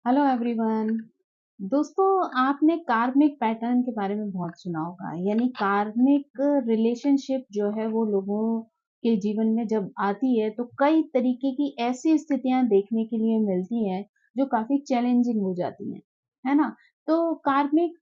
Hello everyone. दोस्तों, आपने कार्मिक पैटर्न के बारे में बहुत सुना होगा। यानी कार्मिक रिलेशनशिप जो है वो लोगों के जीवन में जब आती है तो कई तरीके की ऐसी स्थितियां देखने के लिए मिलती हैं जो काफी चैलेंजिंग हो जाती हैं, है ना? तो कार्मिक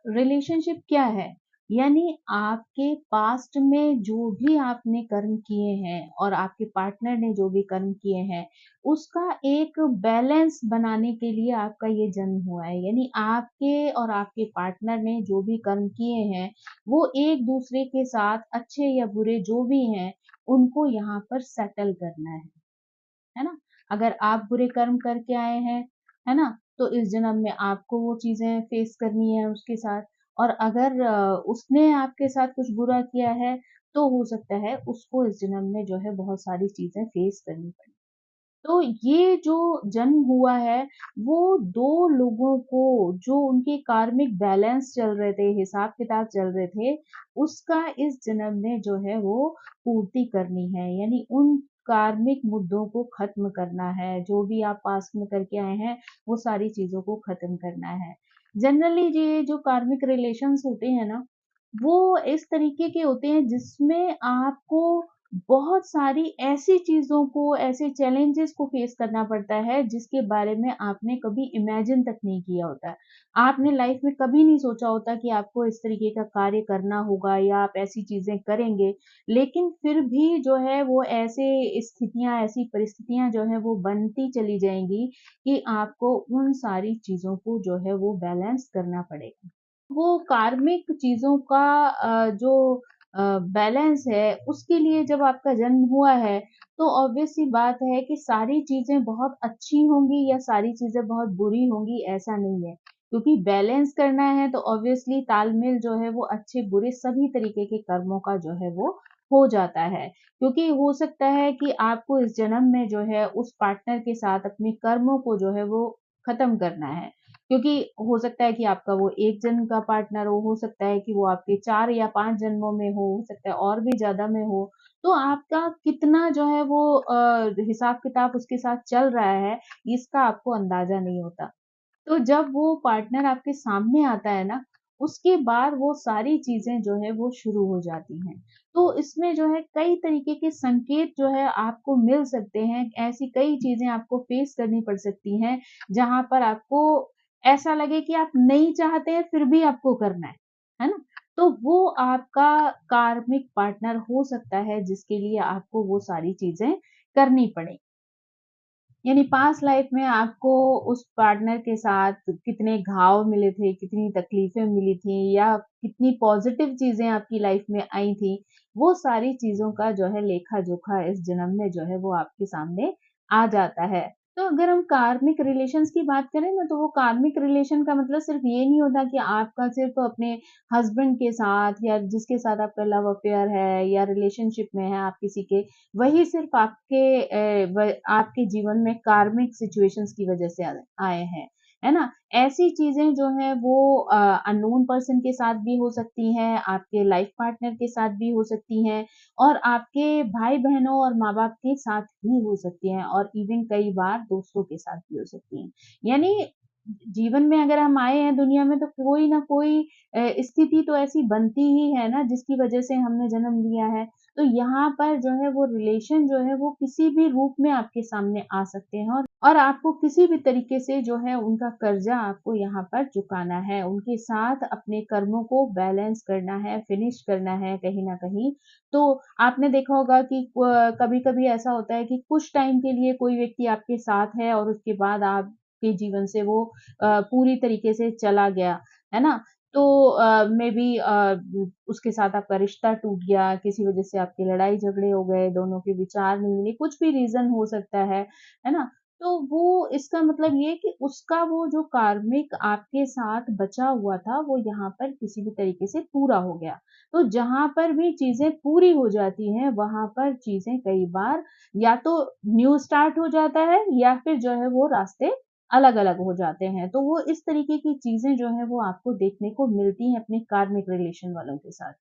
रिलेशनशिप क्या है? यानी आपके पास्ट में जो भी आपने कर्म किए हैं और आपके पार्टनर ने जो भी कर्म किए हैं, उसका एक बैलेंस बनाने के लिए आपका ये जन्म हुआ है। यानी आपके और आपके पार्टनर ने जो भी कर्म किए हैं, वो एक दूसरे के साथ अच्छे या बुरे जो भी हैं, उनको यहाँ पर सेटल करना है ना? अगर आप बुरे कर्म करके आए हैं, है ना? तो इस जन्म में आपको वो चीजें फेस करनी है उसके साथ। और अगर उसने आपके साथ कुछ बुरा किया है, तो हो सकता है उसको इस जन्म में जो है बहुत सारी चीजें फेस करनी पड़े। तो ये जो जन्म हुआ है, वो 2 लोगों को जो उनके कार्मिक बैलेंस चल रहे थे, हिसाब-किताब चल रहे थे, उसका इस जन्म में जो है वो पूर्ति करनी है। यानी उन कार्मिक मुद्दों को खत्म करना है, जो भी आप पास्ट में करके आए हैं, वो सारी चीज़ों को खत्म करना है। जनरली ये जो कार्मिक रिलेशंस होते हैं ना, वो इस तरीके के होते हैं जिसमें आपको बहुत सारी ऐसी चीज़ों को, ऐसे चैलेंजेस को फेस करना पड़ता है जिसके बारे में आपने कभी इमेजिन तक नहीं किया होता है। आपने लाइफ में कभी नहीं सोचा होता कि आपको इस तरीके का कार्य करना होगा या आप ऐसी चीज़ें करेंगे। लेकिन फिर भी जो है वो ऐसे स्थितियाँ, ऐसी परिस्थितियाँ जो हैं वो बनती चली जाएँगी कि आपको उन सारी चीज़ों को जो है वो बैलेंस करना पड़ेगा। वो कार्मिक चीज़ों का जो बैलेंस है, उसके लिए जब आपका जन्म हुआ है, तो ऑब्वियस सी बात है कि सारी चीज़ें बहुत अच्छी होंगी या सारी चीज़ें बहुत बुरी होंगी, ऐसा नहीं है। क्योंकि बैलेंस करना है तो ऑब्वियसली तालमेल जो है वो अच्छे-बुरे सभी तरीके के कर्मों का जो है वो हो जाता है। क्योंकि हो सकता है कि आपको इस जन्म में जो है उस पार्टनर के साथ अपने कर्मों को जो है वो खत्म करना है। क्योंकि हो सकता है कि आपका वो 1 जन्म का पार्टनर हो सकता है कि वो आपके 4 या 5 जन्मों में हो सकता है और भी ज़्यादा में हो। तो आपका कितना जो है वो हिसाब-किताब उसके साथ चल रहा है, इसका आपको अंदाज़ा नहीं होता। तो जब वो पार्टनर आपके सामने आता है ना, उसके बाद वो सारी चीज़ें जो है वो शुरू हो जाती हैं। तो इसमें जो है कई तरीके के संकेत जो है आपको मिल सकते हैं, ऐसी कई चीज़ें आपको फेस करनी पड़ सकती हैं, जहाँ पर आपको ऐसा लगे कि आप नहीं चाहते हैं फिर भी आपको करना है ना? तो वो आपका कार्मिक पार्टनर हो सकता है जिसके लिए आपको वो सारी चीज़ें करनी पड़े। यानी पास्ट लाइफ में आपको उस पार्टनर के साथ कितने घाव मिले थे, कितनी तकलीफ़ें मिली थी या कितनी पॉज़िटिव चीज़ें आपकी लाइफ में आई थी, वो सारी चीज़ों का जो है लेखा-जोखा इस जन्म में जो है वो आपके सामने आ जाता है। तो अगर हम कार्मिक रिलेशंस की बात करें ना, तो वो कार्मिक रिलेशन का मतलब सिर्फ़ ये नहीं होता कि आपका सिर्फ़ अपने हस्बैंड के साथ या जिसके साथ आपका लव अफ़ेयर है या रिलेशनशिप में है आप किसी के, वही सिर्फ़ आपके जीवन में कार्मिक सिचुएशंस की वज़ह से आए हैं, है ना? ऐसी चीज़ें जो हैं वो अननोन पर्सन के साथ भी हो सकती हैं, आपके लाइफ़ पार्टनर के साथ भी हो सकती हैं और आपके भाई-बहनों और माँ-बाप के साथ भी हो सकती हैं और इवन कई बार दोस्तों के साथ भी हो सकती हैं। यानी जीवन में अगर हम आए हैं दुनिया में तो कोई ना कोई स्थिति तो ऐसी बनती ही है ना जिसकी वज़ह से हमने जन्म लिया है। तो यहाँ पर जो है वो रिलेशन जो है वो किसी भी रूप में आपके सामने आ सकते हैं और आपको किसी भी तरीके से जो है उनका कर्जा आपको यहाँ पर चुकाना है। उनके साथ अपने कर्मों को बैलेंस करना है, फिनिश करना है कहीं न कहीं। तो आपने देखा होगा कि कभी-कभी ऐसा होता है कि कुछ टाइम के लिए कोई व्यक्ति आपके साथ है और उसके बाद आपके जीवन से वो पूरी तरीके से चला गया, है ना? तो मेबी उसके साथ आपका रिश्ता टूट गया, किसी वजह से आपकी लड़ाई-झगड़े हो गए, दोनों के विचार नहीं मिले, कुछ भी रीज़न हो सकता है ना? तो वो इसका मतलब ये है कि उसका वो जो कार्मिक आपके साथ बचा हुआ था, वो यहाँ पर किसी भी तरीके से पूरा हो गया। तो जहाँ पर भी चीज़ें पूरी हो जाती हैं, वहाँ पर चीज़ें कई बार या तो न्यू स्टार्ट हो जाता है या फिर जो है वो रास्ते अलग-अलग हो जाते हैं। तो वो इस तरीके की चीज़ें जो हैं वो आपको देखने को मिलती हैं अपने कार्मिक रिलेशन वालों के साथ।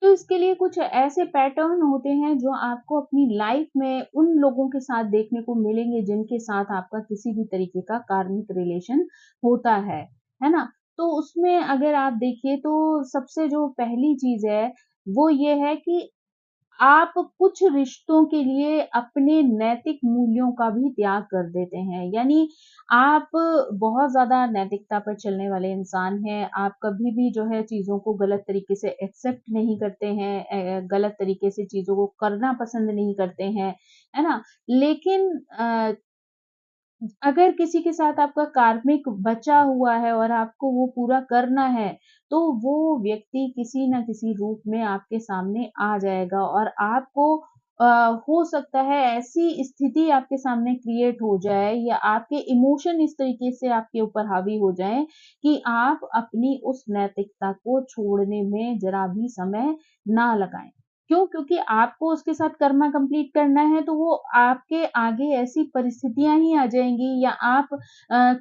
तो इसके लिए कुछ ऐसे पैटर्न होते हैं जो आपको अपनी लाइफ में उन लोगों के साथ देखने को मिलेंगे जिनके साथ आपका किसी भी तरीके का कार्मिक रिलेशन होता है ना? तो उसमें अगर आप देखिए तो सबसे जो पहली चीज़ है, वो ये है कि आप कुछ रिश्तों के लिए अपने नैतिक मूल्यों का भी त्याग कर देते हैं। यानी आप बहुत ज़्यादा नैतिकता पर चलने वाले इंसान हैं। आप कभी भी जो है चीज़ों को गलत तरीके से एक्सेप्ट नहीं करते हैं, गलत तरीके से चीज़ों को करना पसंद नहीं करते हैं, है ना? लेकिन अगर किसी के साथ आपका कार्मिक बचा हुआ है और आपको वो पूरा करना है, तो वो व्यक्ति किसी न किसी रूप में आपके सामने आ जाएगा और आपको अ, हो सकता है ऐसी स्थिति आपके सामने क्रिएट हो जाए या आपके इमोशन इस तरीके से आपके ऊपर हावी हो जाएँ कि आप अपनी उस नैतिकता को छोड़ने में ज़रा भी समय ना लगाएँ। क्यों? क्योंकि आपको उसके साथ कर्मा कंप्लीट करना है, तो वो आपके आगे ऐसी परिस्थितियाँ ही आ जाएँगी या आप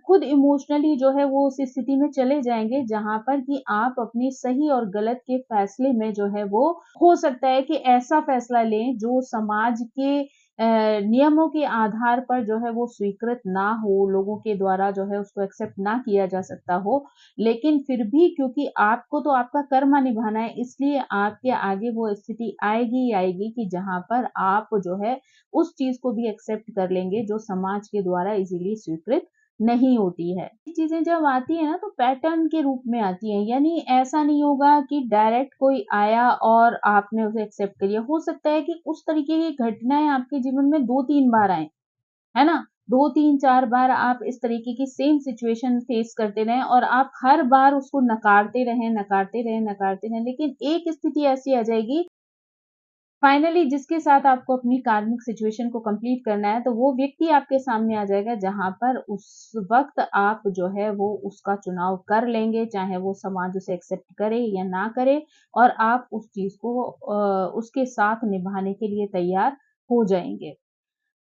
खुद इमोशनली जो है वो उस स्थिति में चले जाएँगे, जहाँ पर कि आप अपनी सही और गलत के फैसले में जो है वो हो सकता है कि ऐसा फैसला लें, जो समाज के नियमों के आधार पर जो है वो स्वीकृत ना हो, लोगों के द्वारा जो है उसको एक्सेप्ट ना किया जा सकता हो। लेकिन फिर भी क्योंकि आपको तो आपका कर्म निभाना है, इसलिए आपके आगे वो स्थिति आएगी ही आएगी कि जहाँ पर आप जो है उस चीज़ को भी एक्सेप्ट कर लेंगे जो समाज के द्वारा इज़िली स्वीकृत नहीं होती है। ये चीज़ें जब आती हैं ना तो पैटर्न के रूप में आती हैं, यानी ऐसा नहीं होगा कि डायरेक्ट कोई आया और आपने उसे एक्सेप्ट कर लिया। हो सकता है कि उस तरीके की घटनाएँ आपके जीवन में 2-3 बार आएँ। है ना? 2, 3, 4 बार आप इस तरीके की सेम सिचुएशन फेस करते रहें और आप हर बार उसको नकारते रहें, नकारते रहें, नकारते रहें, लेकिन एक स्थिति ऐसी आ जाएगी फाइनली जिसके साथ आपको अपनी कार्मिक सिचुएशन को कंप्लीट करना है, तो वो व्यक्ति आपके सामने आ जाएगा जहाँ पर उस वक़्त आप जो है वो उसका चुनाव कर लेंगे, चाहे वो समाज उसे एक्सेप्ट करे या ना करे और आप उस चीज़ को उसके साथ निभाने के लिए तैयार हो जाएँगे।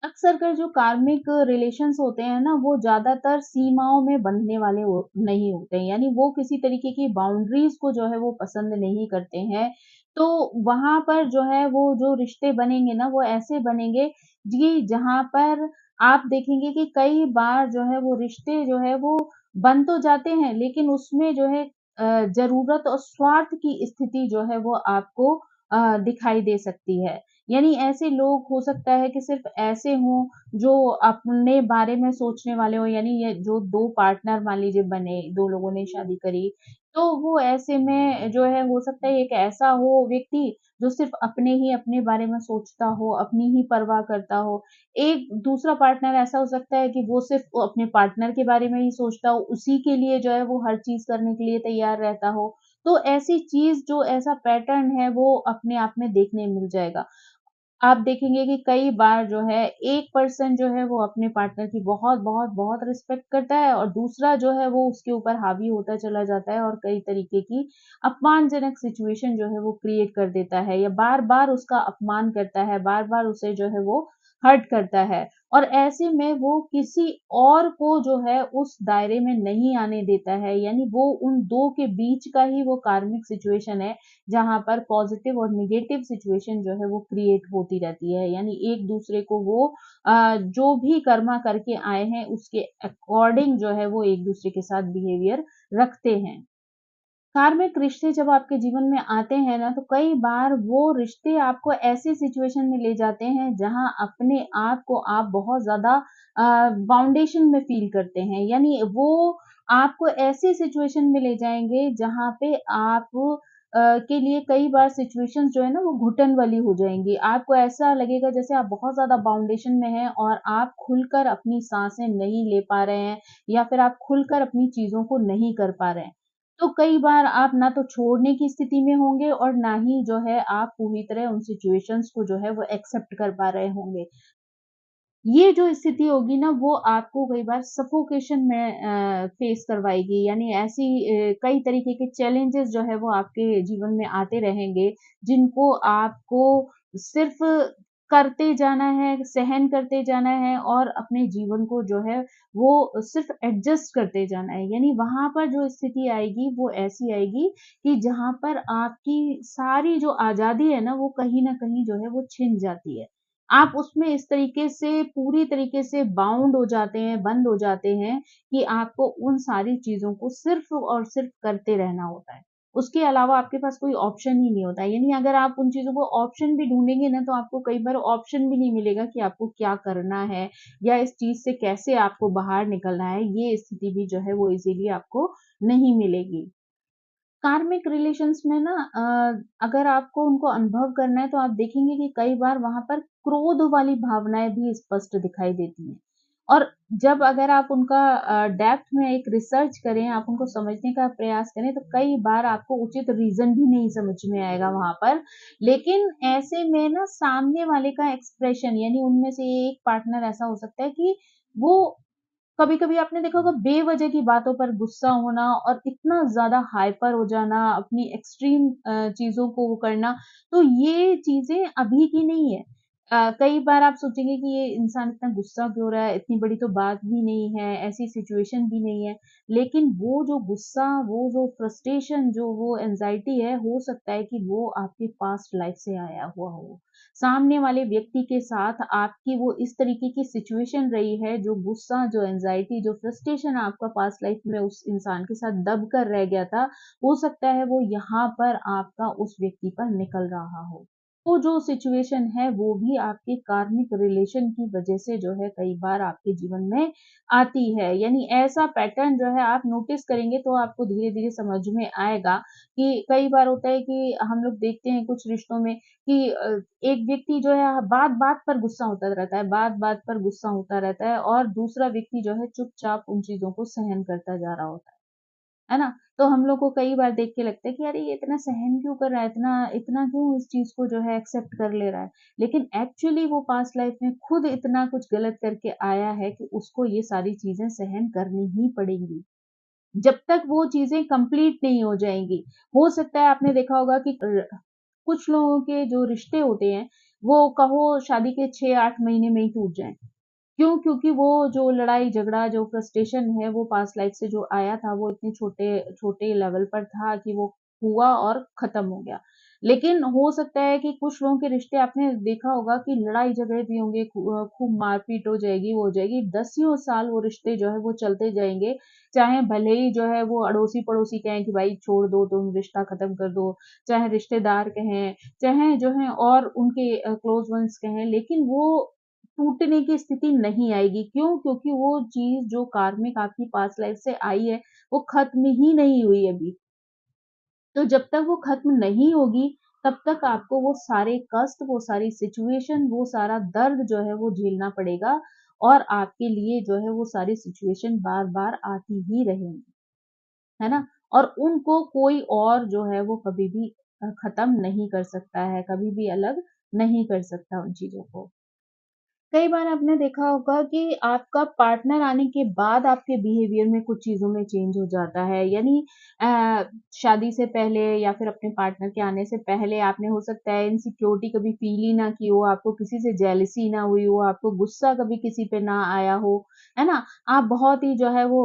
अक्सर कर जो कार्मिक रिलेशंस होते हैं ना, वो ज़्यादातर सीमाओं में बंधने वाले नहीं होते हैं। यानी वो किसी तरीके की बाउंड्रीज़ को जो है वो पसंद नहीं करते हैं। तो वहाँ पर जो है वो जो रिश्ते बनेंगे ना, वो ऐसे बनेंगे जी जहाँ पर आप देखेंगे कि कई बार जो है वो रिश्ते जो है वो बन तो जाते हैं, लेकिन उसमें जो है ज़रूरत और स्वार्थ की स्थिति जो है वो आपको दिखाई दे सकती है। यानी ऐसे लोग हो सकता है कि सिर्फ़ ऐसे हों, जो अपने बारे में सोचने वाले हों, यानी ये जो 2 पार्टनर मान लीजिए बने, 2 लोगों ने शादी करी, तो वो ऐसे में जो है हो सकता है एक ऐसा हो व्यक्ति, जो सिर्फ़ अपने बारे में सोचता हो, अपनी ही परवाह करता हो। एक दूसरा पार्टनर ऐसा हो सकता है कि वो सिर्फ़ अपने पार्टनर के बारे में ही सोचता हो, उसी के लिए जो है वो हर चीज़ करने के लिए तैयार रहता हो। तो ऐसी चीज़ जो ऐसा पैटर्न है, वो अपने आप में देखने मिल जाएगा। आप देखेंगे कि कई बार जो है एक पर्सन जो है वो अपने पार्टनर की बहुत रिस्पेक्ट करता है और दूसरा जो है वो उसके ऊपर हावी होता चला जाता है और कई तरीके की अपमानजनक सिचुएशन जो है वो क्रिएट कर देता है या बार-बार उसका अपमान करता है, बार-बार उसे जो है वो हर्ट करता है और ऐसे में वो किसी और को जो है उस दायरे में नहीं आने देता है, यानी वो उन 2 के बीच का ही वो कार्मिक सिचुएशन है जहाँ पर पॉजिटिव और नेगेटिव सिचुएशन जो है वो क्रिएट होती रहती है। यानी एक-दूसरे को वो जो भी कर्मा करके आए हैं उसके अकॉर्डिंग जो है वो एक-दूसरे के साथ बिहेवियर रखते हैं। कार्मिक रिश्ते जब आपके जीवन में आते हैं ना, तो कई बार वो रिश्ते आपको ऐसी सिचुएशन में ले जाते हैं, जहाँ अपने आप को आप बहुत ज़्यादा बाउंडेशन में फ़ील करते हैं। यानी वो आपको ऐसी सिचुएशन में ले जाएँगे, जहाँ पे आप के लिए कई बार सिचुएशंस जो है ना, वो घुटन वाली हो जाएँगी। आपको ऐसा लगेगा जैसे आप बहुत ज़्यादा बाउंडेशन में हैं और आप खुलकर अपनी साँसें नहीं ले पा रहे हैं या फिर आप खुलकर अपनी चीज़ों को नहीं कर पा रहे हैं। तो कई बार आप ना तो छोड़ने की स्थिति में होंगे और ना ही जो है आप पूरी तरह उन सिचुएशंस को जो है वो एक्सेप्ट कर पा रहे होंगे। ये जो स्थिति होगी ना वो आपको कई बार सफोकेशन में फेस करवाएगी यानी ऐसी कई तरीके के चैलेंजेस जो है वो आपके जीवन में आते रहेंगे, जिनको आपको सिर्फ़ करते जाना है, सहन करते जाना है और अपने जीवन को जो है वो सिर्फ़ एडजस्ट करते जाना है। यानी वहाँ पर जो स्थिति आएगी वो ऐसी आएगी कि जहाँ पर आपकी सारी जो आज़ादी है ना वो कहीं न कहीं जो है वो छिन जाती है। आप उसमें इस तरीके से पूरी तरीके से बाउंड हो जाते हैं, बंद हो जाते हैं कि आपको उन सारी चीज़ों को सिर्फ़ और सिर्फ़ करते रहना होता है। उसके अलावा आपके पास कोई ऑप्शन ही नहीं होता है। यानी अगर आप उन चीज़ों को ऑप्शन भी ढूँढेंगे ना, तो आपको कई बार ऑप्शन भी नहीं मिलेगा कि आपको क्या करना है या इस चीज़ से कैसे आपको बाहर निकलना है, ये स्थिति भी जो है वो इज़िली आपको नहीं मिलेगी। कार्मिक रिलेशंस में ना अगर आपको उनको अनुभव करना है तो आप देखेंगे कि कई बार वहाँ पर क्रोध वाली भावनाएँ भी स्पष्ट दिखाई देती हैं। और जब अगर आप उनका डेप्थ में एक रिसर्च करें, आप उनको समझने का प्रयास करें तो कई बार आपको उचित रीज़न भी नहीं समझ में आएगा वहाँ पर। लेकिन ऐसे में ना सामने वाले का एक्सप्रेशन यानी उनमें से एक पार्टनर ऐसा हो सकता है कि वो कभी-कभी आपने देखा होगा बेवजह की बातों पर गुस्सा होना और इतना ज़्यादा हाइपर हो जाना, अपनी एक्सट्रीम चीज़ों को वो करना, तो ये चीज़ें अभी की नहीं है। कई बार आप सोचेंगे कि ये इंसान इतना गुस्सा क्यों हो रहा है, इतनी बड़ी तो बात भी नहीं है, ऐसी सिचुएशन भी नहीं है। लेकिन वो जो गुस्सा, वो जो फ्रस्ट्रेशन, जो वो एंग्ज़ायटी है, हो सकता है कि वो आपकी पास्ट लाइफ़ से आया हुआ हो। सामने वाले व्यक्ति के साथ आपकी वो इस तरीके की सिचुएशन रही है, जो गुस्सा, जो एंग्ज़ायटी, जो फ्रस्ट्रेशन आपका पास्ट लाइफ़ में उस इंसान के साथ दब कर रह गया था, हो सकता है वो यहाँ पर आपका उस व्यक्ति पर निकल रहा हो। वो जो सिचुएशन है, वो भी आपके कार्मिक रिलेशन की वज़ह से जो है कई बार आपके जीवन में आती है। यानी ऐसा पैटर्न जो है आप नोटिस करेंगे तो आपको धीरे-धीरे समझ में आएगा कि कई बार होता है कि हम लोग देखते हैं कुछ रिश्तों में कि एक व्यक्ति जो है बात-बात पर गुस्सा होता रहता है, बात-बात पर गुस्सा होता रहता है और दूसरा व्यक्ति जो है चुपचाप उन चीज़ों को सहन करता जा रहा होता है ना? तो हम लोग को कई बार देख के लगता है कि अरे ये इतना सहन क्यों कर रहा है, इतना इतना क्यों इस चीज़ को जो है एक्सेप्ट कर ले रहा है। लेकिन एक्चुअली वो पास्ट लाइफ में खुद इतना कुछ गलत करके आया है कि उसको ये सारी चीज़ें सहन करनी ही पड़ेंगी। जब तक वो चीज़ें कंप्लीट नहीं हो जाएँगी। हो सकता है आपने देखा होगा कि कुछ लोगों के जो रिश्ते होते हैं, वो कहो शादी के 6-8 महीने में ही टूट जाएँ। क्यों? क्योंकि वो जो लड़ाई-झगड़ा, जो फ्रस्ट्रेशन है, वो पास्ट लाइफ से जो आया था, वो इतने छोटे छोटे लेवल पर था कि वो हुआ और खत्म हो गया। लेकिन हो सकता है कि कुछ लोगों के रिश्ते आपने देखा होगा कि लड़ाई-झगड़े भी होंगे, खूब मार-पीट हो जाएगी, वो हो जाएगी, दसियों साल वो रिश्ते जो है वो चलते जाएँगे। चाहे भले ही जो है वो अड़ोसी-पड़ोसी कहें कि भाई छोड़ दो, तुम रिश्ता खत्म कर दो, चाहे रिश्तेदार कहें, चाहे जो है और उनके क्लोज़ वन्स कहें, लेकिन वो टूटने की स्थिति नहीं आएगी। क्यों? क्योंकि वो चीज़ जो कार्मिक आपकी पास्ट लाइफ से आई है, वो खत्म ही नहीं हुई अभी। तो जब तक वो खत्म नहीं होगी, तब तक आपको वो सारे कष्ट, वो सारी सिचुएशन, वो सारा दर्द जो है वो झेलना पड़ेगा और आपके लिए जो है वो सारी सिचुएशन बार-बार आती ही रहेंगी, है ना? और उनको कोई और जो है वो कभी भी खत्म नहीं कर सकता है, कभी भी अलग नहीं कर सकता उन चीज़ों को। कई बार आपने देखा होगा कि आपका पार्टनर आने के बाद आपके बिहेवियर में कुछ चीज़ों में चेंज हो जाता है। यानी अ, शादी से पहले या फिर अपने पार्टनर के आने से पहले आपने हो सकता है इनसिक्योरिटी कभी फ़ील ही ना की हो, आपको किसी से जेलसी ना हुई हो, आपको गुस्सा कभी किसी पे ना आया हो, है ना? आप बहुत ही जो है वो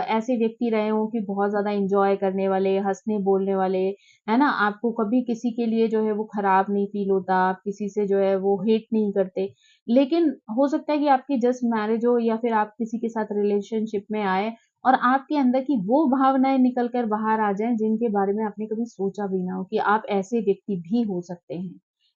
ऐसे व्यक्ति रहे हों कि बहुत ज़्यादा एन्जॉय करने वाले, हँसने-बोलने वाले, है ना? आपको कभी किसी के लिए जो है वो खराब नहीं फ़ील होता, आप किसी से जो है वो हेट नहीं करते। लेकिन हो सकता है कि आपकी जस्ट मैरिज हो या फिर आप किसी के साथ रिलेशनशिप में आए और आपके अंदर की वो भावनाएँ निकल कर बाहर आ जाएँ जिनके बारे में आपने कभी सोचा भी ना हो कि आप ऐसे व्यक्ति भी हो सकते हैं।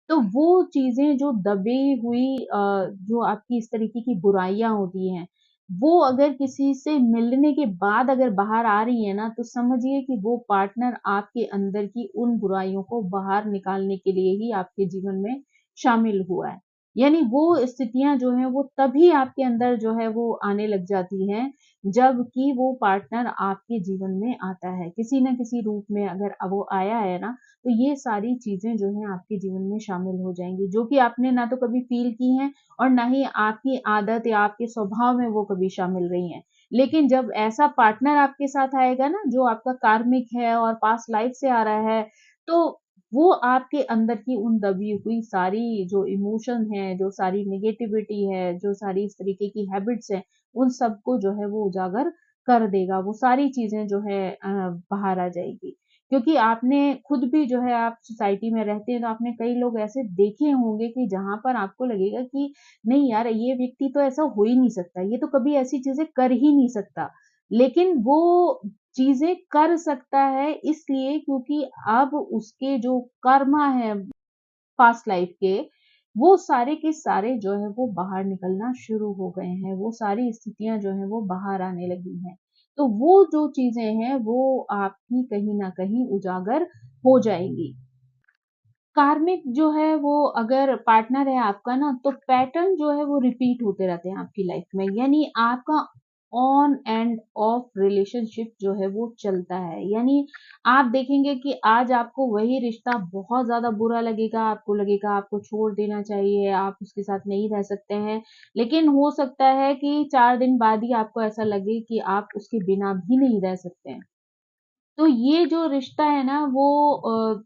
तो वो चीज़ें जो दबी हुई जो आपकी इस तरीके की बुराइयाँ होती हैं, वो अगर किसी से मिलने के बाद अगर बाहर आ रही हैं ना, तो समझिए कि वो पार्टनर आपके अंदर की उन बुराइयों को बाहर निकालने के लिए ही आपके जीवन में शामिल हुआ है। यानी वो स्थितियाँ जो हैं वो तभी आपके अंदर जो है वो आने लग जाती हैं, जबकि वो पार्टनर आपके जीवन में आता है। किसी न किसी रूप में अगर वो आया है ना, तो ये सारी चीज़ें जो हैं आपके जीवन में शामिल हो जाएँगी, जो कि आपने ना तो कभी फ़ील की हैं और ना ही आपकी आदत या आपके स्वभाव में वो कभी शामिल रही हैं। लेकिन जब ऐसा पार्टनर आपके साथ आएगा ना, जो आपका कार्मिक है और पास्ट लाइफ़ से आ रहा है, तो वो आपके अंदर की उन दबी हुई सारी जो इमोशन है, जो सारी नेगेटिविटी है, जो सारी इस तरीके की हैबिट्स हैं, उन सबको जो है वो उजागर कर देगा। वो सारी चीज़ें जो है बाहर आ जाएगी। क्योंकि आपने खुद भी जो है आप सोसाइटी में रहते हैं तो आपने कई लोग ऐसे देखे होंगे कि जहाँ पर आपको लगेगा कि नहीं यार ये व्यक्ति तो ऐसा हो ही नहीं सकता, ये तो कभी ऐसी चीज़ें कर ही नहीं सकता। लेकिन वो चीज़ें कर सकता है इसलिए क्योंकि अब उसके जो कर्मा है पास्ट लाइफ के, वो सारे के सारे जो है वो बाहर निकलना शुरू हो गए हैं। वो सारी स्थितियाँ जो हैं वो बाहर आने लगी हैं। तो वो जो चीज़ें हैं वो आपकी कहीं न कहीं उजागर हो जाएँगी। कार्मिक जो है वो अगर पार्टनर है आपका ना तो पैटर्न जो है वो रिपीट होते रहते हैं आपकी लाइफ में। यानी आपका ऑन एंड ऑफ रिलेशनशिप जो है वो चलता है। यानी आप देखेंगे कि आज आपको वही रिश्ता बहुत ज़्यादा बुरा लगेगा, आपको लगेगा आपको छोड़ देना चाहिए, आप उसके साथ नहीं रह सकते हैं। लेकिन हो सकता है कि 4 दिन बाद ही आपको ऐसा लगे कि आप उसके बिना भी नहीं रह सकते हैं। तो ये जो रिश्ता है ना वो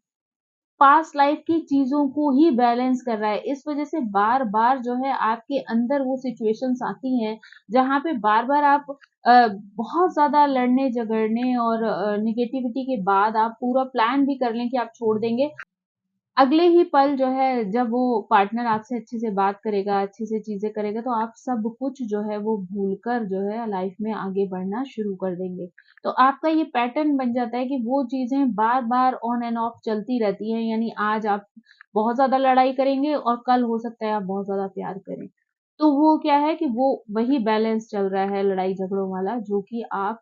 पास्ट लाइफ की चीज़ों को ही बैलेंस कर रहा है। इस वज़ह से बार-बार जो है आपके अंदर वो सिचुएशंस आती हैं, जहाँ पे बार-बार आप बहुत ज़्यादा लड़ने-झगड़ने और नेगेटिविटी के बाद आप पूरा प्लान भी कर लें कि आप छोड़ देंगे, अगले ही पल जो है जब वो पार्टनर आपसे अच्छे से बात करेगा, अच्छे से चीज़ें करेगा तो आप सब कुछ जो है वो भूलकर जो है लाइफ में आगे बढ़ना शुरू कर देंगे। तो आपका ये पैटर्न बन जाता है कि वो चीज़ें बार-बार ऑन एंड ऑफ चलती रहती हैं, यानी आज आप बहुत ज़्यादा लड़ाई करेंगे और कल हो सकता है आप बहुत ज़्यादा प्यार करें। तो वो क्या है कि वो वही बैलेंस चल रहा है लड़ाई-झगड़ों वाला जो कि आप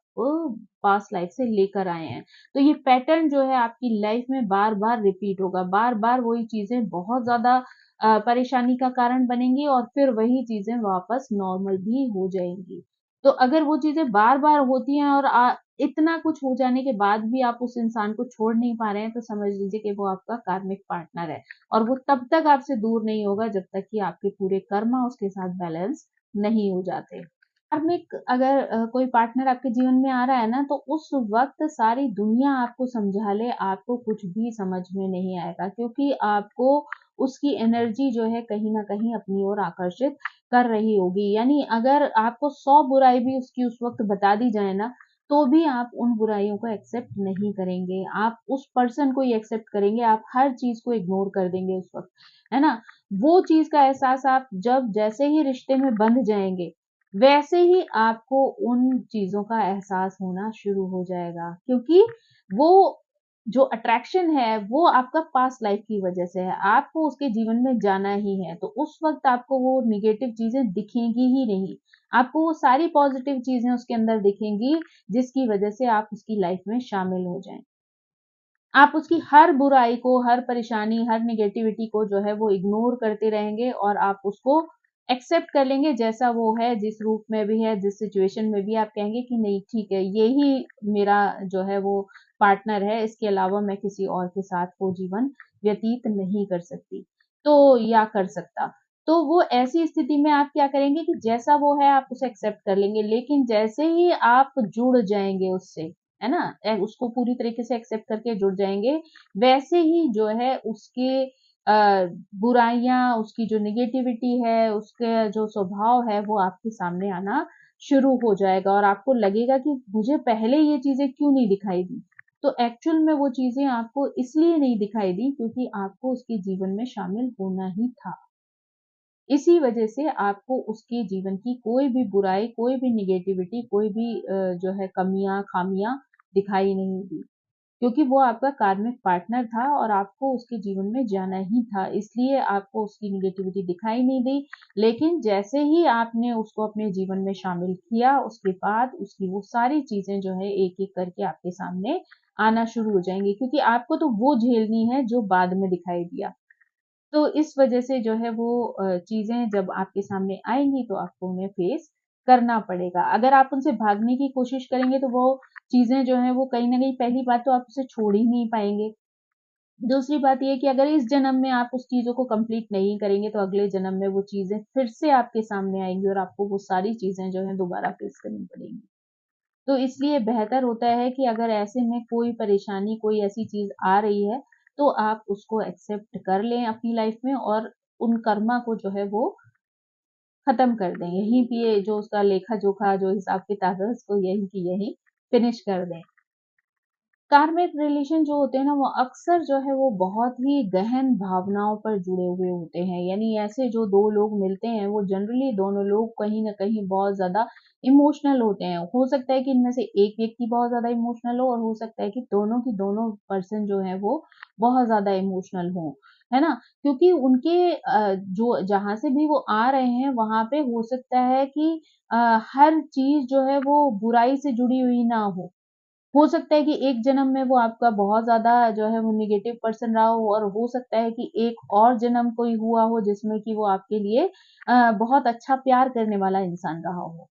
पास्ट लाइफ से लेकर आए हैं। तो ये पैटर्न जो है आपकी लाइफ में बार-बार रिपीट होगा, बार-बार वही चीज़ें बहुत ज़्यादा परेशानी का कारण बनेंगी और फिर वही चीज़ें वापस नॉर्मल भी हो जाएँगी। तो अगर वो चीज़ें बार-बार होती हैं और इतना कुछ हो जाने के बाद भी आप उस इंसान को छोड़ नहीं पा रहे हैं, तो समझ लीजिए कि वो आपका कार्मिक पार्टनर है और वो तब तक आपसे दूर नहीं होगा जब तक कि आपके पूरे कर्मा उसके साथ बैलेंस नहीं हो जाते। धार्मिक अगर कोई पार्टनर आपके जीवन में आ रहा है ना, तो उस वक़्त सारी दुनिया आपको समझा ले, आपको कुछ भी समझ में नहीं आएगा क्योंकि आपको उसकी एनर्जी जो है कहीं न कहीं अपनी ओर आकर्षित कर रही होगी। यानी अगर आपको 100 बुराई भी उसकी उस वक़्त बता दी जाए ना, तो भी आप उन बुराइयों को एक्सेप्ट नहीं करेंगे। आप उस पर्सन को ही एक्सेप्ट करेंगे, आप हर चीज़ को इग्नोर कर देंगे उस वक़्त, है ना? वो चीज़ का एहसास आप जब जैसे ही रिश्ते में बंध जाएँगे, वैसे ही आपको उन चीज़ों का एहसास होना शुरू हो जाएगा क्योंकि वो जो अट्रैक्शन है वो आपका पास्ट लाइफ की वजह से है। आपको उसके जीवन में जाना ही है, तो उस वक़्त आपको वो नेगेटिव चीज़ें दिखेंगी ही नहीं। आपको वो सारी पॉज़िटिव चीज़ें उसके अंदर दिखेंगी जिसकी वजह से आप उसकी लाइफ में शामिल हो जाएँ। आप उसकी हर बुराई को, हर परेशानी, हर नेगेटिविटी को जो है वो इग्नोर करते रहेंगे और आप उसको एक्सेप्ट कर लेंगे जैसा वो है, जिस रूप में भी है, जिस सिचुएशन में भी आप कहेंगे कि नहीं ठीक है, यही मेरा जो है वो पार्टनर है, इसके अलावा मैं किसी और के साथ वो जीवन व्यतीत नहीं कर सकती। तो या कर सकता। तो वो ऐसी स्थिति में आप क्या करेंगे कि जैसा वो है आप उसे एक्सेप्ट कर लेंगे, लेकिन जैसे ही आप जुड़ जाएँगे उससे, है ना? उसको पूरी तरीके से एक्सेप्ट करके जुड़ जाएँगे, वैसे ही जो है उसके बुराइयाँ, उसकी जो नेगेटिविटी है, उसका जो स्वभाव है, वो आपके सामने आना शुरू हो जाएगा और आपको लगेगा कि मुझे पहले ये चीज़ें क्यों नहीं दिखाई दी? तो एक्चुअल में वो चीज़ें आपको इसलिए नहीं दिखाई दी क्योंकि आपको उसके जीवन में शामिल होना ही था। इसी वजह से आपको उसके जीवन की कोई भी बुराई, कोई भी नेगेटिविटी, कोई भी जो है कमियाँ, खामियाँ दिखाई नहीं दी। क्योंकि वो आपका कार्मिक पार्टनर था और आपको उसके जीवन में जाना ही था, इसलिए आपको उसकी नेगेटिविटी दिखाई नहीं दी। लेकिन जैसे ही आपने उसको अपने जीवन में शामिल किया, उसके बाद उसकी वो सारी चीज़ें जो है एक-एक करके आपके सामने आना शुरू हो जाएँगी क्योंकि आपको तो वो झेलनी है जो बाद में दिखाई दिया। तो इस वजह से जो है वो चीज़ें जब आपके सामने आएँगी तो आपको उन्हें फेस करना पड़ेगा। अगर आप उनसे भागने की कोशिश करेंगे तो वो चीज़ें जो हैं वो कहीं न कहीं पहली बात तो आप उसे छोड़ ही नहीं पाएँगे। दूसरी बात ये है कि अगर इस जन्म में आप उस चीज़ों को कंप्लीट नहीं करेंगे तो अगले जन्म में वो चीज़ें फिर से आपके सामने आएँगी और आपको वो सारी चीज़ें जो हैं दोबारा फेस करनी पड़ेंगी। तो इसलिए बेहतर होता है कि अगर ऐसे में कोई परेशानी, कोई ऐसी चीज़ आ रही है, तो आप उसको एक्सेप्ट कर लें अपनी लाइफ में और उन कर्मा को जो है वो खत्म कर दें। यहीं पे ये जो उसका लेखा-जोखा जो हिसाब-किताब है उसको यहीं की यहीं फिनिश कर दें। कार्मिक रिलेशन जो होते हैं ना वो अक्सर जो है वो बहुत ही गहन भावनाओं पर जुड़े हुए होते हैं। यानी ऐसे जो 2 लोग मिलते हैं वो जनरली दोनों लोग कहीं न कहीं बहुत ज़्यादा इमोशनल होते हैं। हो सकता है कि इनमें से एक व्यक्ति बहुत ज़्यादा इमोशनल हो और हो सकता है कि दोनों की दोनों पर्सन जो हैं वो बहुत ज़्यादा इमोशनल हों। है ना? क्योंकि उनके जो जहाँ से भी वो आ रहे हैं वहाँ पे हो सकता है कि हर चीज़ जो है वो बुराई से जुड़ी हुई ना हो सकता है कि एक जन्म में वो आपका बहुत ज़्यादा जो है वो नेगेटिव पर्सन रहा हो और हो सकता है कि एक और जन्म कोई हुआ हो जिसमें कि वो आपके लिए बहुत अच्छा प्यार करने वाला इंसान रहा हो।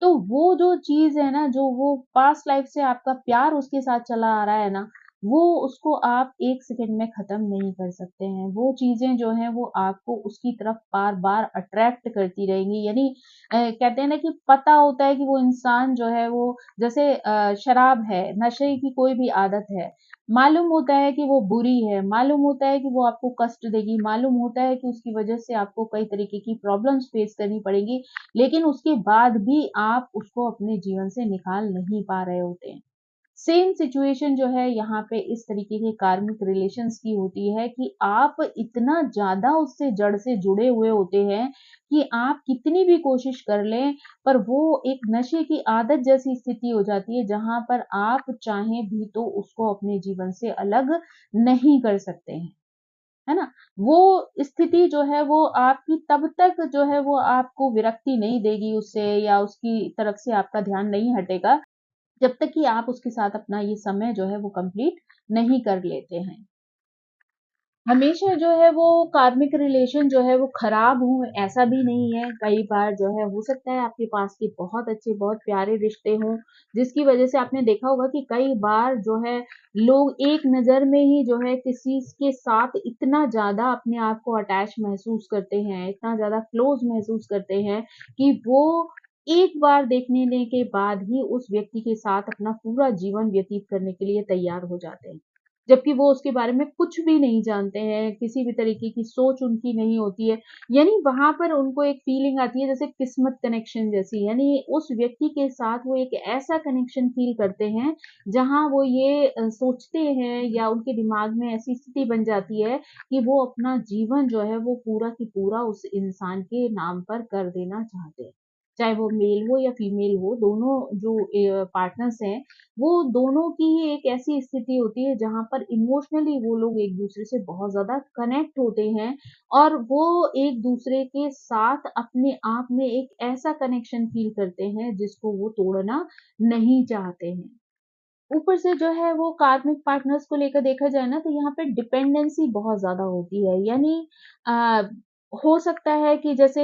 तो वो जो चीज़ है ना, जो वो पास्ट लाइफ से आपका प्यार उसके साथ चला आ रहा है ना, वो उसको आप 1 सेकंड में ख़त्म नहीं कर सकते हैं। वो चीज़ें जो हैं वो आपको उसकी तरफ बार-बार अट्रैक्ट करती रहेंगी। यानी कहते हैं ना कि पता होता है कि वो इंसान जो है वो जैसे शराब है, नशे की कोई भी आदत है, मालूम होता है कि वो बुरी है, मालूम होता है कि वो आपको कष्ट देगी, मालूम होता है कि उसकी वज़ह से आपको कई तरीके की प्रॉब्लम्स फेस करनी पड़ेंगी। लेकिन उसके बाद भी आप उसको अपने जीवन से निकाल नहीं पा रहे होते हैं। सेम सिचुएशन जो है यहाँ पे इस तरीके के कार्मिक रिलेशंस की होती है कि आप इतना ज़्यादा उससे जड़ से जुड़े हुए होते हैं कि आप कितनी भी कोशिश कर लें, पर वो एक नशे की आदत जैसी स्थिति हो जाती है जहाँ पर आप चाहें भी तो उसको अपने जीवन से अलग नहीं कर सकते हैं। है ना? वो स्थिति जो है वो आपकी तब तक जो है वो आपको विरक्ति नहीं देगी उससे या उसकी तरफ से आपका ध्यान नहीं हटेगा, जब तक कि आप उसके साथ अपना ये समय जो है वो कंप्लीट नहीं कर लेते हैं। हमेशा जो है वो कार्मिक रिलेशन जो है वो खराब हो ऐसा भी नहीं है। कई बार जो है हो सकता है आपके पास के बहुत अच्छे, बहुत प्यारे रिश्ते हों, जिसकी वज़ह से आपने देखा होगा कि कई बार जो है लोग एक नज़र में ही जो है किसी के साथ इतना ज़्यादा अपने आप को अटैच महसूस करते हैं, इतना ज़्यादा क्लोज़ महसूस करते हैं कि वो एक बार देखने के बाद ही उस व्यक्ति के साथ अपना पूरा जीवन व्यतीत करने के लिए तैयार हो जाते हैं। जबकि वो उसके बारे में कुछ भी नहीं जानते हैं, किसी भी तरीके की सोच उनकी नहीं होती है। यानी वहाँ पर उनको एक फीलिंग आती है जैसे किस्मत कनेक्शन जैसी, यानी उस व्यक्ति के साथ वो एक ऐसा कनेक्शन फ़ील करते हैं, जहाँ वो ये सोचते हैं या उनके दिमाग में ऐसी स्थिति बन जाती है कि वो अपना जीवन जो है वो पूरा की पूरा उस इंसान के नाम पर कर देना चाहते हैं। चाहे वो मेल हो या फीमेल हो, दोनों जो पार्टनर्स हैं, वो दोनों की ही एक ऐसी स्थिति होती है जहाँ पर इमोशनली वो लोग एक-दूसरे से बहुत ज़्यादा कनेक्ट होते हैं और वो एक-दूसरे के साथ अपने आप में एक ऐसा कनेक्शन फ़ील करते हैं जिसको वो तोड़ना नहीं चाहते हैं। ऊपर से जो है वो कार्मिक पार्टनर्स को लेकर देखा जाए ना तो यहाँ पे डिपेंडेंसी बहुत ज़्यादा होती है। यानी अ, हो सकता है कि जैसे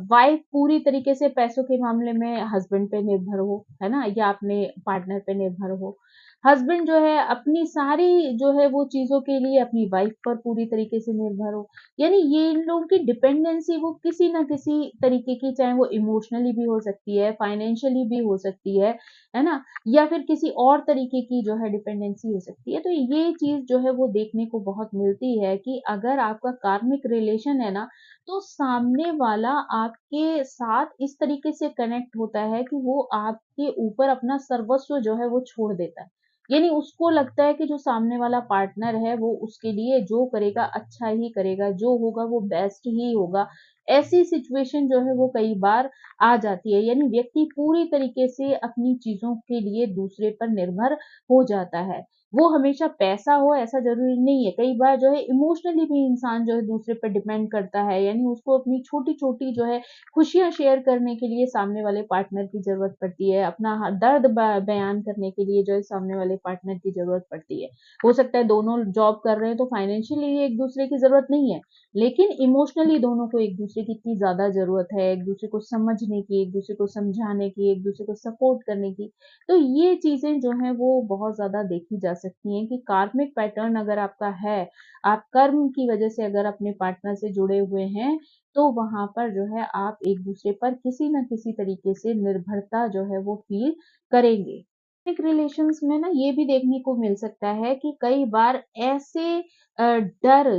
वाइफ पूरी तरीके से पैसों के मामले में हस्बैंड पे निर्भर हो, है ना? या अपने पार्टनर पे निर्भर हो। हस्बैंड जो है अपनी सारी जो है वो चीज़ों के लिए अपनी वाइफ पर पूरी तरीके से निर्भर हो। यानी ये इन लोगों की डिपेंडेंसी वो किसी न किसी तरीके की चाहे वो इमोशनली भी हो सकती है, फाइनेंशियली भी हो सकती है ना? या फिर किसी और तरीके की जो है डिपेंडेंसी हो सकती है। तो ये चीज़ जो है वो देखने को बहुत मिलती है कि अगर आपका कार्मिक रिलेशन है ना, तो सामने वाला आपके साथ इस तरीके से कनेक्ट होता है कि वो आपके ऊपर अपना सर्वस्व जो है वो छोड़ देता है। यानी उसको लगता है कि जो सामने वाला पार्टनर है वो उसके लिए जो करेगा अच्छा ही करेगा, जो होगा वो बेस्ट ही होगा। ऐसी सिचुएशन जो है वो कई बार आ जाती है, यानी व्यक्ति पूरी तरीके से अपनी चीज़ों के लिए दूसरे पर निर्भर हो जाता है। वो हमेशा पैसा हो ऐसा ज़रूरी नहीं है, कई बार जो है इमोशनली भी इंसान जो है दूसरे पे डिपेंड करता है, यानी उसको अपनी छोटी-छोटी जो है खुशियाँ शेयर करने के लिए सामने वाले पार्टनर की ज़रूरत पड़ती है, अपना दर्द बयान करने के लिए जो है सामने वाले पार्टनर की ज़रूरत पड़ती है। हो सकता है दोनों जॉब कर रहे हैं तो फाइनेंशियली एक-दूसरे की ज़रूरत नहीं है, लेकिन इमोशनली दोनों को एक-दूसरे की इतनी ज़्यादा ज़रूरत है, एक-दूसरे को समझने की, एक-दूसरे को समझाने की, एक-दूसरे को सपोर्ट करने की। तो ये चीज़ें जो हैं वो बहुत ज़्यादा देखी जा सकती हैं कि कार्मिक पैटर्न अगर आपका है, आप कर्म की वज़ह से अगर अपने पार्टनर से जुड़े हुए हैं, तो वहाँ पर जो है आप एक-दूसरे पर किसी न किसी तरीके से निर्भरता जो है वो फ़ील करेंगे। एक रिलेशंस में ना ये भी देखने को मिल सकता है कि कई बार ऐसे डर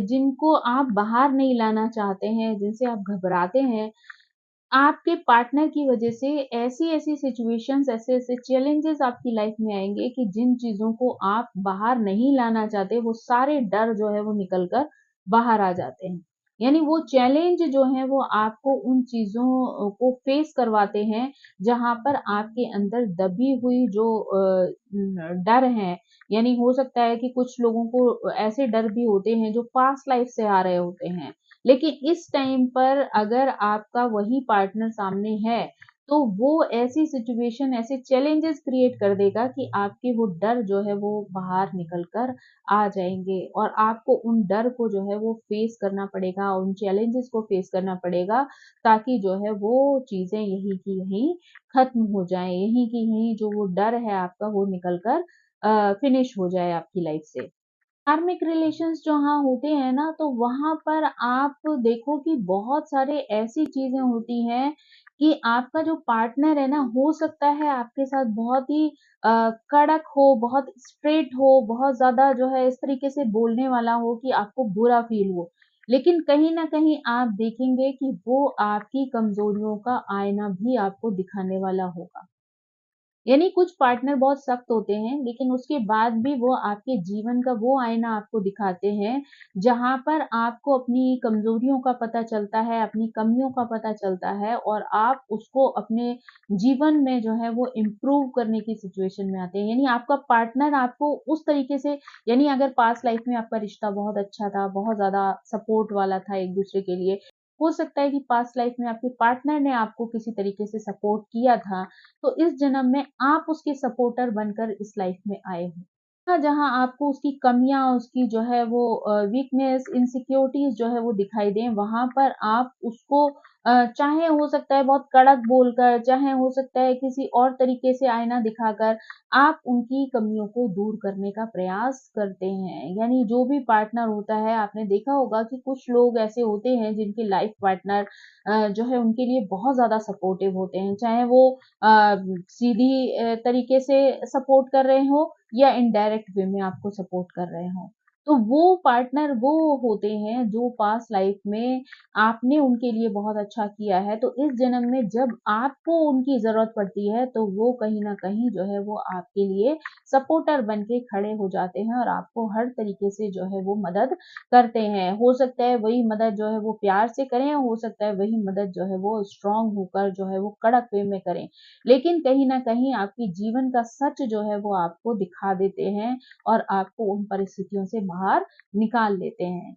जिनको आप बाहर नहीं लाना चाहते हैं, जिनसे आप घबराते हैं, आपके पार्टनर की वजह से ऐसी-ऐसी सिचुएशंस, ऐसे-ऐसे चैलेंजेस आपकी लाइफ में आएँगे कि जिन चीज़ों को आप बाहर नहीं लाना चाहते, वो सारे डर जो है वो निकल कर बाहर आ जाते हैं। यानी वो चैलेंज जो हैं वो आपको उन चीज़ों को फेस करवाते हैं, जहाँ पर आपके अंदर दबी हुई जो डर हैं, यानी हो सकता है कि कुछ लोगों को ऐसे डर भी होते हैं जो पास्ट लाइफ से आ रहे होते हैं। लेकिन इस टाइम पर अगर आपका वही पार्टनर सामने है, तो वो ऐसी सिचुएशन, ऐसे चैलेंजेस क्रिएट कर देगा कि आपके वो डर जो है वो बाहर निकल कर आ जाएँगे और आपको उन डर को जो है वो फेस करना पड़ेगा, उन चैलेंजेस को फेस करना पड़ेगा, ताकि जो है वो चीज़ें यहीं की यहीं खत्म हो जाएँ। यहीं की यहीं जो वो डर है आपका वो निकल कर फिनिश हो जाए आपकी लाइफ से। धार्मिक रिलेशंस जहाँ होते हैं ना, तो वहाँ पर आप देखो कि बहुत सारे ऐसी चीज़ें होती हैं कि आपका जो पार्टनर है ना, हो सकता है आपके साथ बहुत ही कड़क हो, बहुत स्ट्रेट हो, बहुत ज़्यादा जो है इस तरीके से बोलने वाला हो कि आपको बुरा फ़ील हो। लेकिन कहीं न कहीं आप देखेंगे कि वो आपकी कमज़ोरियों का आईना भी आपको दिखाने वाला होगा। यानी कुछ पार्टनर बहुत सख्त होते हैं, लेकिन उसके बाद भी वो आपके जीवन का वो आईना आपको दिखाते हैं, जहाँ पर आपको अपनी कमज़ोरियों का पता चलता है, अपनी कमियों का पता चलता है और आप उसको अपने जीवन में जो है वो इम्प्रूव करने की सिचुएशन में आते हैं। यानी आपका पार्टनर आपको उस तरीके से, यानी अगर पास्ट लाइफ में आपका रिश्ता बहुत अच्छा था, बहुत ज़्यादा सपोर्ट वाला था एक-दूसरे के लिए, हो सकता है कि पास्ट लाइफ में आपके पार्टनर ने आपको किसी तरीके से सपोर्ट किया था, तो इस जन्म में आप उसके सपोर्टर बनकर इस लाइफ में आए हो। हाँ, जहाँ आपको उसकी कमियाँ, उसकी जो है वो वीकनेस, इनसिक्योरिटीज़ जो है वो दिखाई दें, वहाँ पर आप उसको चाहे हो सकता है बहुत कड़क बोलकर, चाहे हो सकता है किसी और तरीके से आईना दिखाकर, आप उनकी कमियों को दूर करने का प्रयास करते हैं। यानी जो भी पार्टनर होता है, आपने देखा होगा कि कुछ लोग ऐसे होते हैं जिनके लाइफ पार्टनर जो है उनके लिए बहुत ज़्यादा सपोर्टिव होते हैं। चाहे वो सीधी तरीके से सपोर्ट कर रहे हों या इनडायरेक्ट वे में आपको सपोर्ट कर रहे हों। तो वो पार्टनर वो होते हैं जो पास्ट लाइफ में आपने उनके लिए बहुत अच्छा किया है, तो इस जन्म में जब आपको उनकी ज़रूरत पड़ती है, तो वो कहीं न कहीं जो है वो आपके लिए सपोर्टर बन के खड़े हो जाते हैं और आपको हर तरीके से जो है वो मदद करते हैं। हो सकता है वही मदद जो है वो प्यार से करें, हो सकता है वही मदद जो है वो स्ट्रॉन्ग होकर जो है वो कड़क वे में करें। लेकिन कहीं न कहीं आपके जीवन का सच जो है वो आपको दिखा देते हैं और आपको उन परिस्थितियों से बाहर निकाल लेते हैं।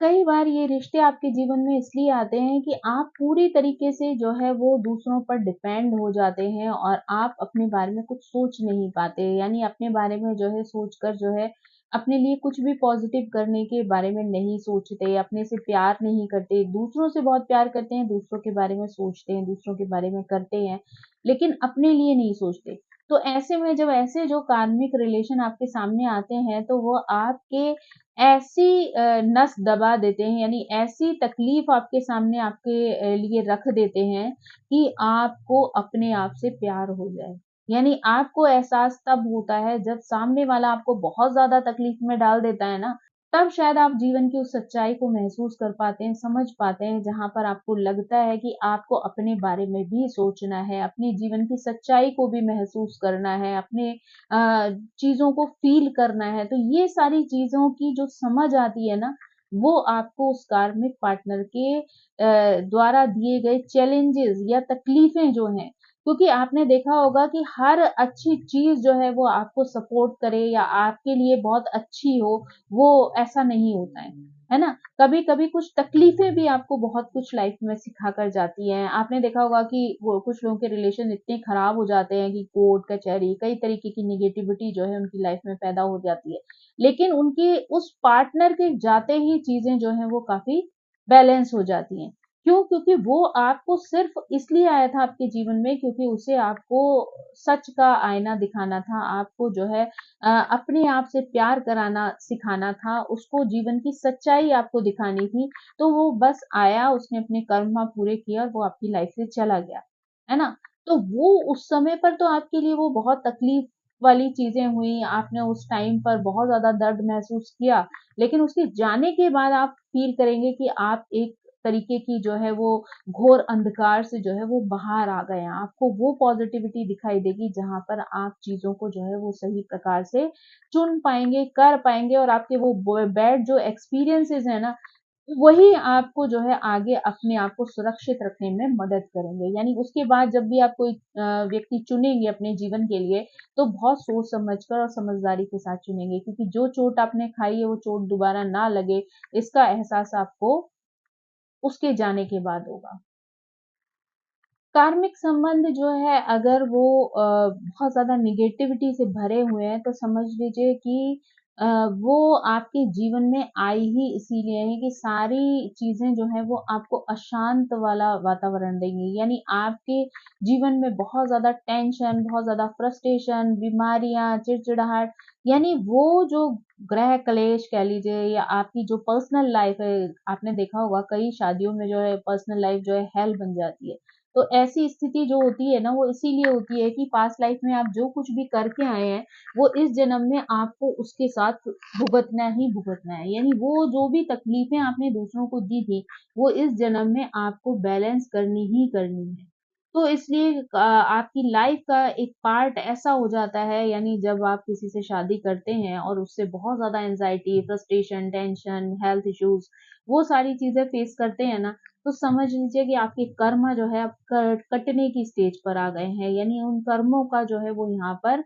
कई बार ये रिश्ते आपके जीवन में इसलिए आते हैं कि आप पूरी तरीके से जो है वो दूसरों पर डिपेंड हो जाते हैं और आप अपने बारे में कुछ सोच नहीं पाते। यानी अपने बारे में जो है सोचकर जो है अपने लिए कुछ भी पॉज़िटिव करने के बारे में नहीं सोचते, अपने से प्यार नहीं करते, दूसरों से बहुत प्यार करते हैं, दूसरों के बारे में सोचते हैं, दूसरों के बारे में करते हैं, लेकिन अपने लिए नहीं सोचते। तो ऐसे में जब ऐसे जो कार्मिक रिलेशन आपके सामने आते हैं, तो वो आपके ऐसी नस दबा देते हैं, यानी ऐसी तकलीफ आपके सामने आपके लिए रख देते हैं कि आपको अपने आप से प्यार हो जाए। यानी आपको एहसास तब होता है जब सामने वाला आपको बहुत ज़्यादा तकलीफ में डाल देता है ना, तब शायद आप जीवन की उस सच्चाई को महसूस कर पाते हैं, समझ पाते हैं, जहाँ पर आपको लगता है कि आपको अपने बारे में भी सोचना है, अपने जीवन की सच्चाई को भी महसूस करना है, अपने चीज़ों को फ़ील करना है। तो ये सारी चीज़ों की जो समझ आती है ना, वो आपको उस कार्मिक पार्टनर के द्वारा दिए गए चैलेंजेज़ या तकलीफ़ें जो हैं, क्योंकि आपने देखा होगा कि हर अच्छी चीज़ जो है वो आपको सपोर्ट करे या आपके लिए बहुत अच्छी हो, वो ऐसा नहीं होता है ना? कभी-कभी कुछ तकलीफ़ें भी आपको बहुत कुछ लाइफ़ में सिखा कर जाती हैं। आपने देखा होगा कि वो कुछ लोगों के रिलेशन इतने खराब हो जाते हैं कि कोर्ट कचहरी कई तरीके की नेगेटिविटी जो है उनकी लाइफ़ में पैदा हो जाती है। लेकिन उनके उस पार्टनर के जाते ही चीज़ें जो हैं वो काफ़ी बैलेंस हो जाती हैं। क्यों? क्योंकि वो आपको सिर्फ़ इसलिए आया था आपके जीवन में क्योंकि उसे आपको सच का आईना दिखाना था, आपको जो है अपने आप से प्यार कराना सिखाना था, उसको जीवन की सच्चाई आपको दिखानी थी, तो वो बस आया, उसने अपने कर्म पूरे किए और वो आपकी लाइफ़ से चला गया, है ना? तो वो उस समय पर तो आपके लिए वो बहुत तकलीफ वाली चीज़ें हुई, आपने उस टाइम पर बहुत ज़्यादा दर्द महसूस किया, लेकिन उसके जाने के बाद आप फ़ील करेंगे कि आप एक तरीके की जो है वो घोर अंधकार से जो है वो बाहर आ गए हैं। आपको वो पॉज़िटिविटी दिखाई देगी जहाँ पर आप चीज़ों को जो है वो सही प्रकार से चुन पाएँगे, कर पाएँगे और आपके वो बैड जो एक्सपीरियंसेस हैं ना, वही आपको जो है आगे अपने आप को सुरक्षित रखने में मदद करेंगे। यानी उसके बाद जब भी आप कोई व्यक्ति चुनेंगे अपने जीवन के लिए, तो बहुत सोच समझ कर और समझदारी के साथ चुनेंगे, क्योंकि जो चोट आपने खाई है वो चोट दोबारा ना लगे, इसका एहसास आपको उसके जाने के बाद होगा। कार्मिक संबंध जो है अगर वो बहुत ज़्यादा नेगेटिविटी से भरे हुए हैं, तो समझ लीजिए कि अ, वो आपके जीवन में आई ही इसीलिए है कि सारी चीज़ें जो हैं वो आपको अशांत वाला वातावरण देंगी। यानी आपके जीवन में बहुत ज़्यादा टेंशन, बहुत ज़्यादा फ्रस्ट्रेशन, बीमारियाँ, चिड़चिड़ाहट, यानी वो जो गृह क्लेश कह लीजिए या आपकी जो पर्सनल लाइफ़ है, आपने देखा होगा कई शादियों में जो है पर्सनल लाइफ़ जो है हेल बन जाती है। तो ऐसी स्थिति जो होती है ना, वो इसीलिए होती है कि पास्ट लाइफ में आप जो कुछ भी करके आए हैं, वो इस जन्म में आपको उसके साथ भुगतना ही भुगतना है। यानी वो जो भी तकलीफ़ें आपने दूसरों को दी थी, वो इस जन्म में आपको बैलेंस करनी ही करनी है। तो इसलिए आपकी लाइफ का एक पार्ट ऐसा हो जाता है, यानी जब आप किसी से शादी करते हैं और उससे बहुत ज़्यादा anxiety, frustration, tension, health issues, वो सारी चीज़ें फेस करते हैं ना, तो समझ लीजिए कि आपके कर्म जो है अब कटने की स्टेज पर आ गए हैं, यानी उन कर्मों का जो है वो यहाँ पर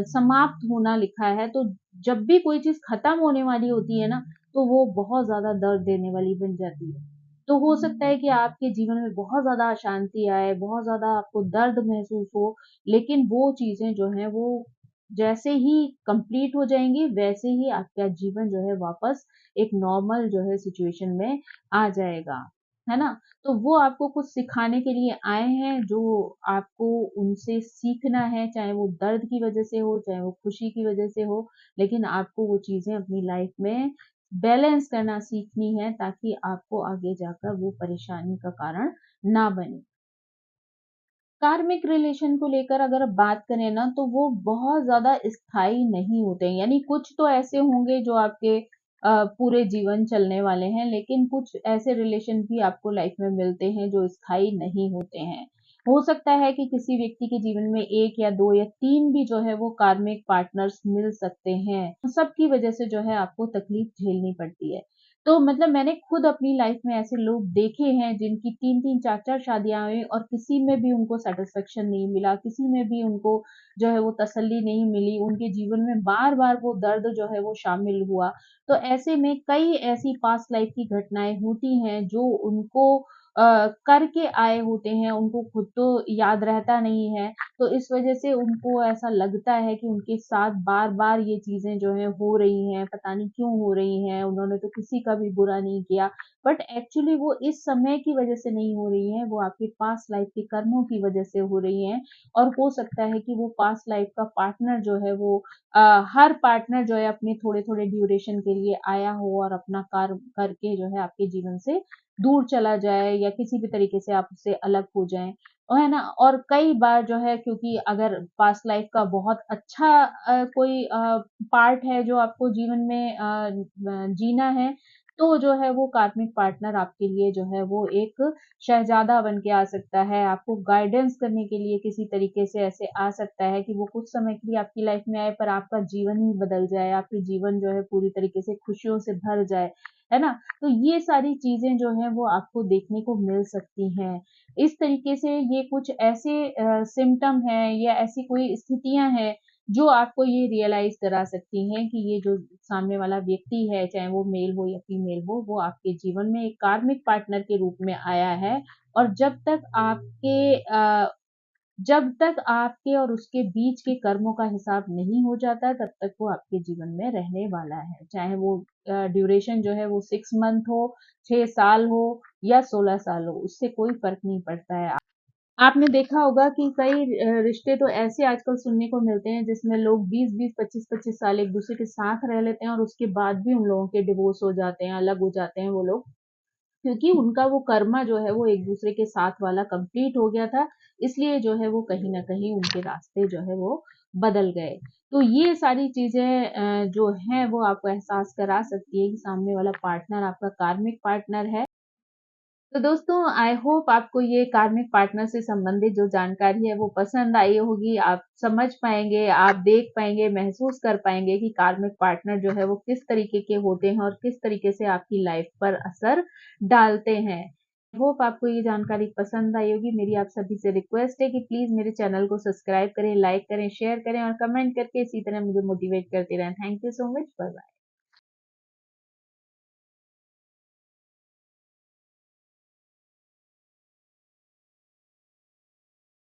समाप्त होना लिखा है। तो जब भी कोई चीज़ खत्म होने वाली होती है ना, तो वो बहुत ज़्यादा दर्द देने वाली बन जाती है। तो हो सकता है कि आपके जीवन में बहुत ज़्यादा अशांति आए, बहुत ज़्यादा आपको दर्द महसूस हो, लेकिन वो चीज़ें जो हैं वो जैसे ही कंप्लीट हो जाएँगी, वैसे ही आपका जीवन जो है वापस एक नॉर्मल जो है सिचुएशन में आ जाएगा, है ना? तो वो आपको कुछ सिखाने के लिए आए हैं, जो आपको उनसे सीखना है, चाहे वो दर्द की वज़ह से हो, चाहे वो खुशी की वज़ह से हो, लेकिन आपको वो चीज़ें अपनी लाइफ़ में बैलेंस करना सीखनी है, ताकि आपको आगे जाकर वो परेशानी का कारण ना बने। कार्मिक रिलेशन को लेकर अगर बात करें ना, तो वो बहुत ज़्यादा स्थायी नहीं होते हैं। यानी कुछ तो ऐसे होंगे जो आपके पूरे जीवन चलने वाले हैं, लेकिन कुछ ऐसे रिलेशन भी आपको लाइफ में मिलते हैं जो स्थायी नहीं होते हैं। हो सकता है कि किसी व्यक्ति के जीवन में 1 या 2 या 3 भी जो है वो कार्मिक पार्टनर्स मिल सकते हैं। सबकी वजह से जो है आपको तकलीफ झेलनी पड़ती है। तो मतलब मैंने खुद अपनी लाइफ में ऐसे लोग देखे हैं जिनकी 3-3 4-4 शादियाँ हुई और किसी में भी उनको सैटिस्फैक्शन नहीं मिला, किसी में भी उनको जो है वो तसल्ली नहीं मिली, उनके जीवन में बार-बार वो दर्द जो है वो शामिल हुआ। तो ऐसे में कई ऐसी पास्ट लाइफ की घटनाएँ होती हैं जो उनको करके आए होते हैं, उनको खुद तो याद रहता नहीं है, तो इस वजह से उनको ऐसा लगता है कि उनके साथ बार-बार ये चीज़ें जो हैं हो रही हैं, पता नहीं क्यों हो रही हैं, उन्होंने तो किसी का भी बुरा नहीं किया। बट एक्चुअली वो इस समय की वजह से नहीं हो रही हैं, वो आपके पास्ट लाइफ के कर्मों की वजह से हो रही हैं और हो सकता है कि वो पास्ट लाइफ का पार्टनर जो है वो हर पार्टनर जो है अपने थोड़े-थोड़े ड्यूरेशन के लिए आया हो और अपना कार्य करके जो है आपके जीवन से दूर चला जाए या किसी भी तरीके से आप उससे अलग हो जाएँ। है ना? और कई बार जो है, क्योंकि अगर पास्ट लाइफ का बहुत अच्छा कोई पार्ट है जो आपको जीवन में जीना है, तो जो है वो कार्मिक पार्टनर आपके लिए जो है वो एक शहज़ादा बन के आ सकता है, आपको गाइडेंस करने के लिए किसी तरीके से ऐसे आ सकता है कि वो कुछ समय के लिए आपकी लाइफ में आए, पर आपका जीवन ही बदल जाए, आपके जीवन जो है पूरी तरीके से खुशियों से भर जाए, है ना? तो ये सारी चीज़ें जो हैं वो आपको देखने को मिल सकती हैं। इस तरीके से ये कुछ ऐसे सिम्पटम हैं या ऐसी कोई स्थितियाँ हैं, जो आपको ये रियलाइज़ करा सकती हैं कि ये जो सामने वाला व्यक्ति है, चाहे वो मेल हो या फीमेल हो, वो आपके जीवन में एक कार्मिक पार्टनर के रूप में आया है और जब तक आपके और उसके बीच के कर्मों का हिसाब नहीं हो जाता, तब तक वो आपके जीवन में रहने वाला है। चाहे वो ड्यूरेशन जो है वो 6 मंथ हो, 6 साल हो या 16 साल हो, उससे कोई फ़र्क नहीं पड़ता है। आपने देखा होगा कि कई रिश्ते तो ऐसे आजकल सुनने को मिलते हैं जिसमें लोग 20-20, 25-25 साल एक-दूसरे के साथ रह लेते हैं और उसके बाद भी उन लोगों के डिवोर्स हो जाते हैं, अलग हो जाते हैं वो लोग। क्योंकि उनका वो कर्मा जो है वो एक-दूसरे के साथ वाला कंप्लीट हो गया था, इसलिए जो है वो कहीं न कहीं उनके रास्ते जो है वो बदल गए। तो ये सारी चीज़ें जो हैं वो आपको एहसास करा सकती है कि सामने वाला पार्टनर आपका कार्मिक पार्टनर है। तो दोस्तों आई होप आपको ये कार्मिक पार्टनर से संबंधित जो जानकारी है वो पसंद आई होगी। आप समझ पाएँगे, आप देख पाएँगे, महसूस कर पाएँगे कि कार्मिक पार्टनर जो है वो किस तरीके के होते हैं और किस तरीके से आपकी लाइफ पर असर डालते हैं। आई होप आपको ये जानकारी पसंद आई होगी। मेरी आप सभी से रिक्वेस्ट है कि प्लीज़ मेरे चैनल को सब्सक्राइब करें, लाइक करें, शेयर करें और कमेंट करके इसी तरह मुझे मोटिवेट करते रहें। Thank you so much. Bye bye.